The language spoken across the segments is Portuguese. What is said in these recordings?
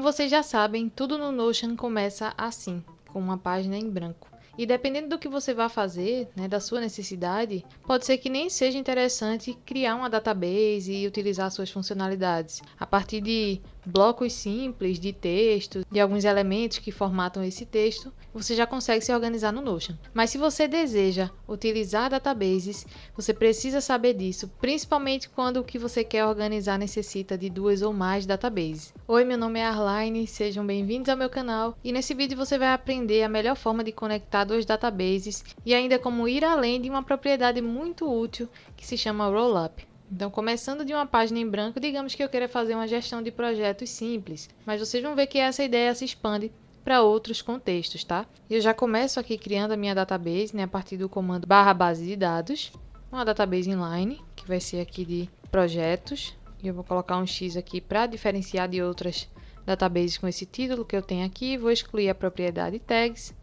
vocês já sabem, tudo no Notion começa assim, com uma página em branco. E dependendo do que você vai fazer, né, da sua necessidade, pode ser que nem seja interessante criar uma database e utilizar suas funcionalidades. A partir de blocos simples de texto, de alguns elementos que formatam esse texto, você já consegue se organizar no Notion. Mas se você deseja utilizar databases, você precisa saber disso, principalmente quando o que você quer organizar necessita de 2 ou mais databases. Oi, meu nome é Arline, sejam bem-vindos ao meu canal e nesse vídeo você vai aprender a melhor forma de conectar 2 databases e ainda como ir além de uma propriedade muito útil que se chama Rollup. Então, começando de uma página em branco, digamos que eu queira fazer uma gestão de projetos simples, mas vocês vão ver que essa ideia se expande para outros contextos, tá? Eu já começo aqui criando a minha database, né, a partir do comando /base de dados, uma database inline, que vai ser aqui de projetos, e eu vou colocar um X aqui para diferenciar de outras databases com esse título que eu tenho aqui, vou excluir a propriedade tags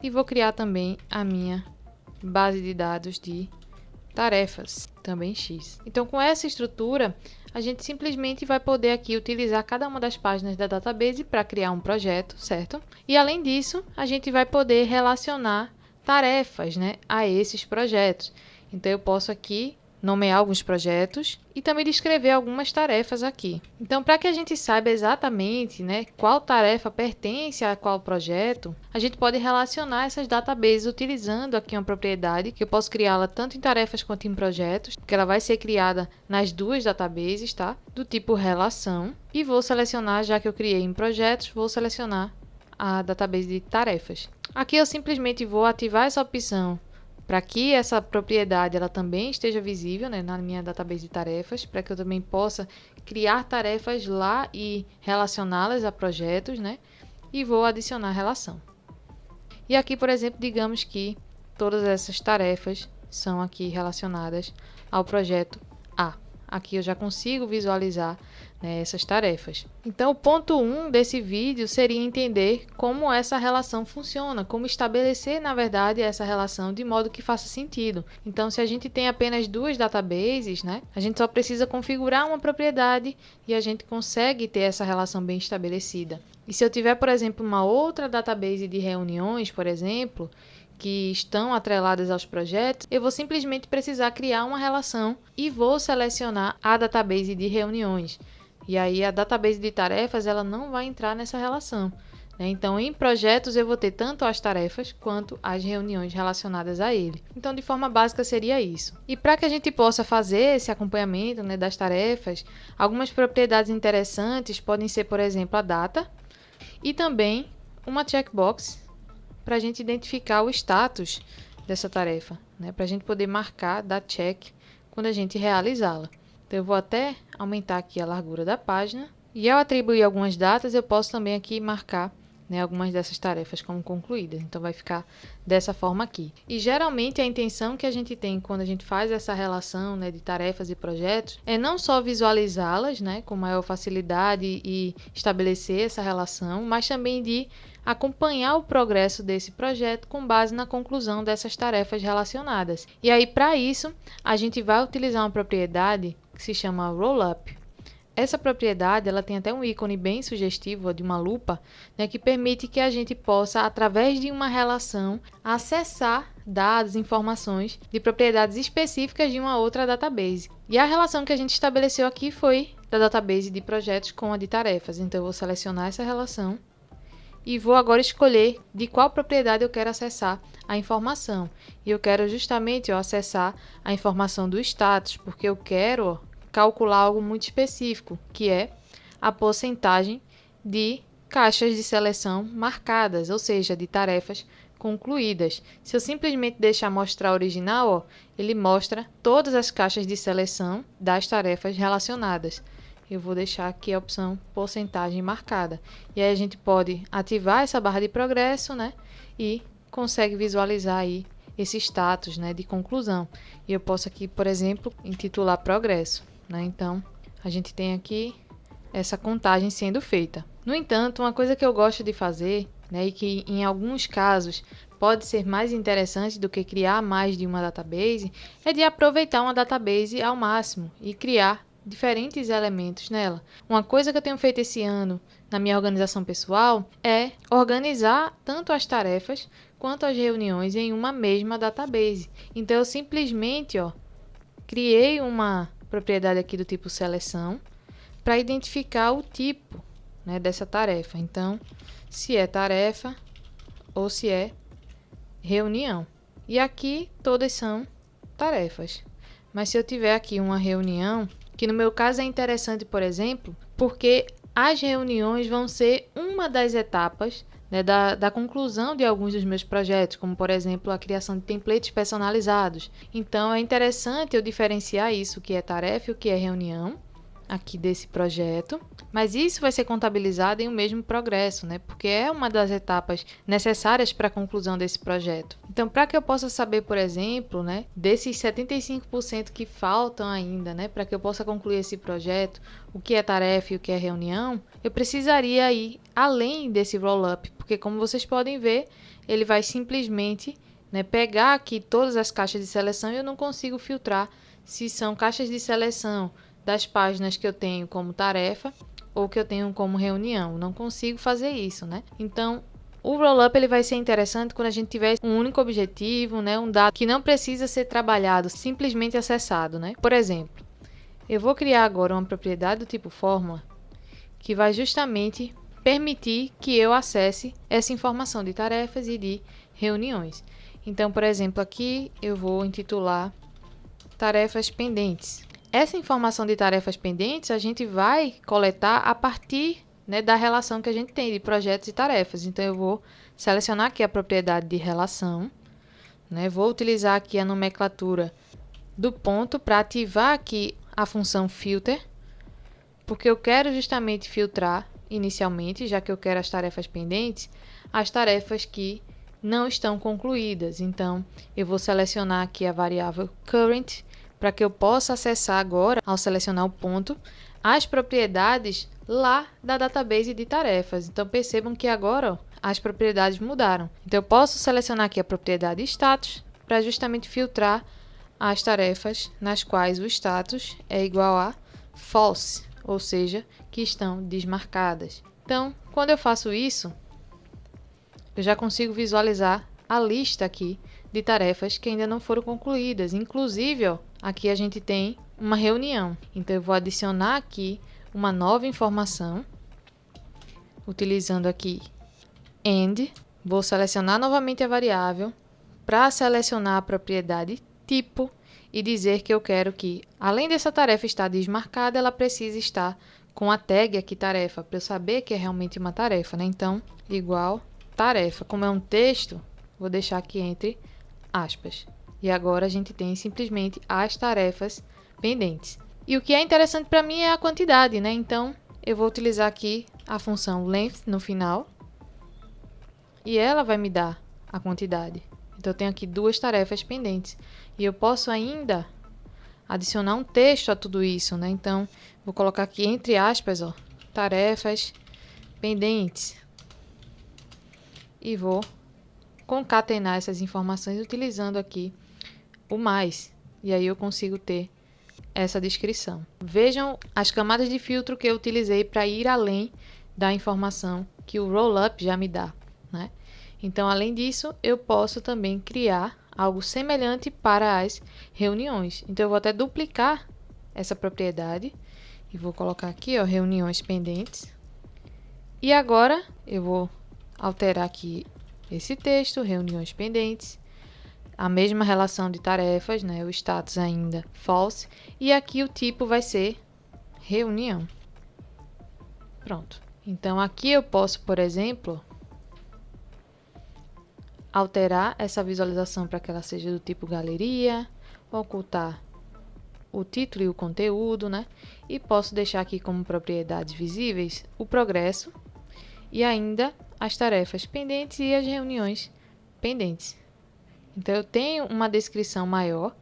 e vou criar também a minha base de dados de tarefas, também X. Então, com essa estrutura, a gente simplesmente vai poder aqui utilizar cada uma das páginas da database para criar um projeto, certo? E além disso, a gente vai poder relacionar tarefas, né, a esses projetos. Então, eu posso aqui nomear alguns projetos e também descrever algumas tarefas aqui. Então, para que a gente saiba exatamente, né, qual tarefa pertence a qual projeto, a gente pode relacionar essas databases utilizando aqui uma propriedade que eu posso criá-la tanto em tarefas quanto em projetos, porque ela vai ser criada nas 2 databases, tá? Do tipo relação. E vou selecionar, já que eu criei em projetos, vou selecionar a database de tarefas. Aqui eu simplesmente vou ativar essa opção para que essa propriedade ela também esteja visível, né, na minha database de tarefas, para que eu também possa criar tarefas lá e relacioná-las a projetos, né, e vou adicionar relação. E aqui, por exemplo, digamos que todas essas tarefas são aqui relacionadas ao projeto A. Aqui eu já consigo visualizar, né, essas tarefas. Então, o ponto 1 desse vídeo seria entender como essa relação funciona, como estabelecer, na verdade, essa relação de modo que faça sentido. Então, se a gente tem apenas 2 databases, né, a gente só precisa configurar uma propriedade e a gente consegue ter essa relação bem estabelecida. E se eu tiver, por exemplo, uma outra database de reuniões, por exemplo, que estão atreladas aos projetos, eu vou simplesmente precisar criar uma relação e vou selecionar a database de reuniões. E aí a database de tarefas ela não vai entrar nessa relação, né? Então, em projetos eu vou ter tanto as tarefas quanto as reuniões relacionadas a ele. Então, de forma básica seria isso. E para que a gente possa fazer esse acompanhamento, né, das tarefas, algumas propriedades interessantes podem ser, por exemplo, a data e também uma checkbox para a gente identificar o status dessa tarefa, né? Para a gente poder marcar, dar check quando a gente realizá-la. Então, eu vou até aumentar aqui a largura da página. E ao atribuir algumas datas, eu posso também aqui marcar, né, algumas dessas tarefas como concluídas. Então, vai ficar dessa forma aqui. E geralmente a intenção que a gente tem quando a gente faz essa relação, né, de tarefas e projetos é não só visualizá-las, né, com maior facilidade e estabelecer essa relação, mas também de acompanhar o progresso desse projeto com base na conclusão dessas tarefas relacionadas. E aí, para isso, a gente vai utilizar uma propriedade que se chama Rollup. Essa propriedade ela tem até um ícone bem sugestivo de uma lupa, né, que permite que a gente possa, através de uma relação, acessar dados, informações de propriedades específicas de uma outra database. E a relação que a gente estabeleceu aqui foi da database de projetos com a de tarefas. Então, eu vou selecionar essa relação e vou agora escolher de qual propriedade eu quero acessar a informação. E eu quero justamente acessar a informação do status, porque eu quero calcular algo muito específico, que é a porcentagem de caixas de seleção marcadas, ou seja, de tarefas concluídas. Se eu simplesmente deixar mostrar original, ele mostra todas as caixas de seleção das tarefas relacionadas. Eu vou deixar aqui a opção porcentagem marcada. E aí a gente pode ativar essa barra de progresso, né? E consegue visualizar aí esse status, né, de conclusão. E eu posso aqui, por exemplo, intitular progresso, né? Então, a gente tem aqui essa contagem sendo feita. No entanto, uma coisa que eu gosto de fazer, né, e que em alguns casos pode ser mais interessante do que criar mais de uma database, é de aproveitar uma database ao máximo e criar diferentes elementos nela. Uma coisa que eu tenho feito esse ano, na minha organização pessoal é organizar tanto as tarefas quanto as reuniões em uma mesma database. Então, eu simplesmente criei uma propriedade aqui do tipo seleção para identificar o tipo, né, dessa tarefa. Então, se é tarefa ou se é reunião. E aqui todas são tarefas. Mas se eu tiver aqui uma reunião, que no meu caso é interessante, por exemplo, porque as reuniões vão ser uma das etapas, né, da conclusão de alguns dos meus projetos, como por exemplo a criação de templates personalizados. Então é interessante eu diferenciar isso, o que é tarefa e o que é reunião, aqui desse projeto, mas isso vai ser contabilizado em um mesmo progresso, né? Porque é uma das etapas necessárias para a conclusão desse projeto. Então, para que eu possa saber, por exemplo, né, desses 75% que faltam ainda, né, para que eu possa concluir esse projeto, o que é tarefa e o que é reunião, eu precisaria ir além desse roll-up, porque como vocês podem ver, ele vai simplesmente, né, pegar aqui todas as caixas de seleção e eu não consigo filtrar se são caixas de seleção das páginas que eu tenho como tarefa ou que eu tenho como reunião. Não consigo fazer isso, né? Então, o roll-up ele vai ser interessante quando a gente tiver um único objetivo, né? Um dado que não precisa ser trabalhado, simplesmente acessado, né? Por exemplo, eu vou criar agora uma propriedade do tipo fórmula que vai justamente permitir que eu acesse essa informação de tarefas e de reuniões. Então, por exemplo, aqui eu vou intitular tarefas pendentes. Essa informação de tarefas pendentes a gente vai coletar a partir, né, da relação que a gente tem de projetos e tarefas. Então, eu vou selecionar aqui a propriedade de relação, né, vou utilizar aqui a nomenclatura do ponto para ativar aqui a função filter, porque eu quero justamente filtrar inicialmente, já que eu quero as tarefas pendentes, as tarefas que não estão concluídas. Então, eu vou selecionar aqui a variável current, para que eu possa acessar agora, ao selecionar o ponto, as propriedades lá da database de tarefas. Então, percebam que agora as propriedades mudaram. Então, eu posso selecionar aqui a propriedade status para justamente filtrar as tarefas nas quais o status é igual a false, ou seja, que estão desmarcadas. Então, quando eu faço isso, eu já consigo visualizar a lista aqui de tarefas que ainda não foram concluídas. Inclusive, aqui a gente tem uma reunião. Então, eu vou adicionar aqui uma nova informação, utilizando aqui end. Vou selecionar novamente a variável para selecionar a propriedade tipo e dizer que eu quero que, além dessa tarefa estar desmarcada, ela precisa estar com a tag aqui tarefa, para eu saber que é realmente uma tarefa, né? Então, igual tarefa. Como é um texto, vou deixar aqui entre aspas. E agora a gente tem simplesmente as tarefas pendentes. E o que é interessante para mim é a quantidade, né? Então, eu vou utilizar aqui a função length no final. E ela vai me dar a quantidade. Então, eu tenho aqui 2 tarefas pendentes. E eu posso ainda adicionar um texto a tudo isso, né? Então, vou colocar aqui entre aspas, tarefas pendentes. E vou concatenar essas informações utilizando aqui o mais. E aí eu consigo ter essa descrição. Vejam as camadas de filtro que eu utilizei para ir além da informação que o rollup já me dá, né? Então, além disso, eu posso também criar algo semelhante para as reuniões. Então, eu vou até duplicar essa propriedade e vou colocar aqui, reuniões pendentes. E agora, eu vou alterar aqui esse texto, reuniões pendentes, a mesma relação de tarefas, né? O status ainda false, e aqui o tipo vai ser reunião. Pronto. Então, aqui eu posso, por exemplo, alterar essa visualização para que ela seja do tipo galeria, ocultar o título e o conteúdo, né? E posso deixar aqui como propriedades visíveis o progresso e ainda as tarefas pendentes e as reuniões pendentes. Então, eu tenho uma descrição maior,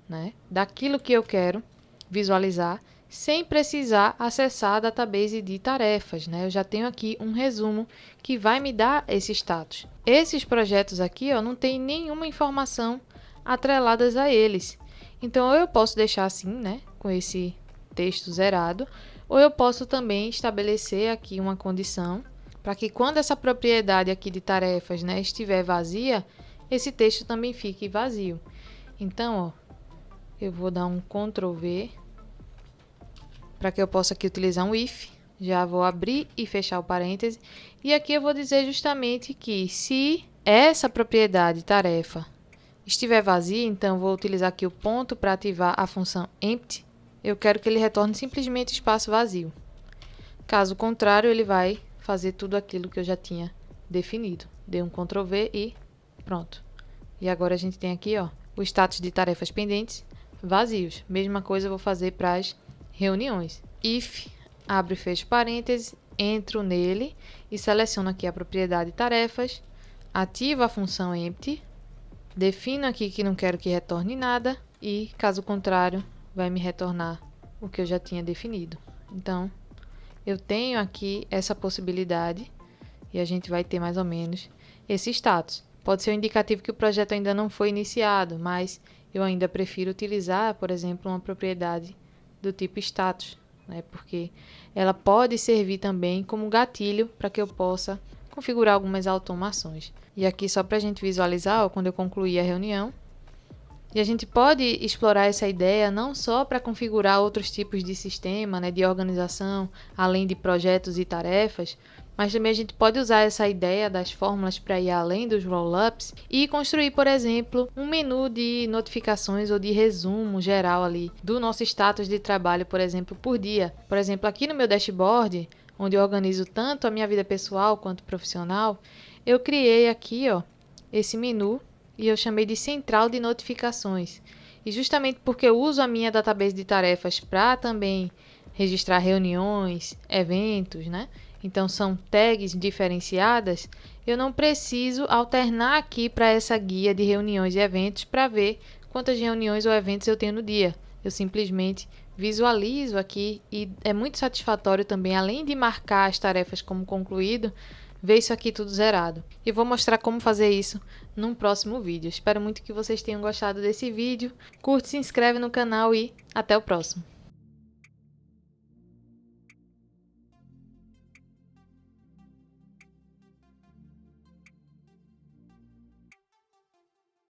né, daquilo que eu quero visualizar, sem precisar acessar a database de tarefas, né? Eu já tenho aqui um resumo que vai me dar esse status. Esses projetos aqui, não tem nenhuma informação atreladas a eles. Então, eu posso deixar assim, né, com esse texto zerado, Ou eu posso também estabelecer aqui uma condição para que quando essa propriedade aqui de tarefas, né, estiver vazia, esse texto também fique vazio. Então, ó, eu vou dar um Ctrl V para que eu possa aqui utilizar um if. Já vou abrir e fechar o parêntese. E aqui eu vou dizer justamente que se essa propriedade tarefa estiver vazia, então vou utilizar aqui o ponto para ativar a função empty. Eu quero que ele retorne simplesmente espaço vazio. Caso contrário, ele vai fazer tudo aquilo que eu já tinha definido. Dei um Ctrl V e pronto. E agora a gente tem aqui, ó, o status de tarefas pendentes vazios. Mesma coisa eu vou fazer para as reuniões. If, abre e fecha parênteses, entro nele e seleciono aqui a propriedade tarefas, ativo a função empty, defino aqui que não quero que retorne nada e, caso contrário, vai me retornar o que eu já tinha definido. Então, eu tenho aqui essa possibilidade e a gente vai ter mais ou menos esse status. Pode ser um indicativo que o projeto ainda não foi iniciado, mas eu ainda prefiro utilizar, por exemplo, uma propriedade do tipo status, né? Porque ela pode servir também como gatilho para que eu possa configurar algumas automações. E aqui só para a gente visualizar, ó, quando eu concluir a reunião. E a gente pode explorar essa ideia não só para configurar outros tipos de sistema, né, de organização, além de projetos e tarefas, mas também a gente pode usar essa ideia das fórmulas para ir além dos roll-ups e construir, por exemplo, um menu de notificações ou de resumo geral ali do nosso status de trabalho, por exemplo, por dia. Por exemplo, aqui no meu dashboard, onde eu organizo tanto a minha vida pessoal quanto profissional, eu criei aqui, ó, esse menu e eu chamei de central de notificações. E justamente porque eu uso a minha database de tarefas para também registrar reuniões, eventos, né? Então são tags diferenciadas, eu não preciso alternar aqui para essa guia de reuniões e eventos para ver quantas reuniões ou eventos eu tenho no dia. Eu simplesmente visualizo aqui e é muito satisfatório também, além de marcar as tarefas como concluído, ver isso aqui tudo zerado. E vou mostrar como fazer isso num próximo vídeo. Espero muito que vocês tenham gostado desse vídeo. Curte, se inscreve no canal e até o próximo.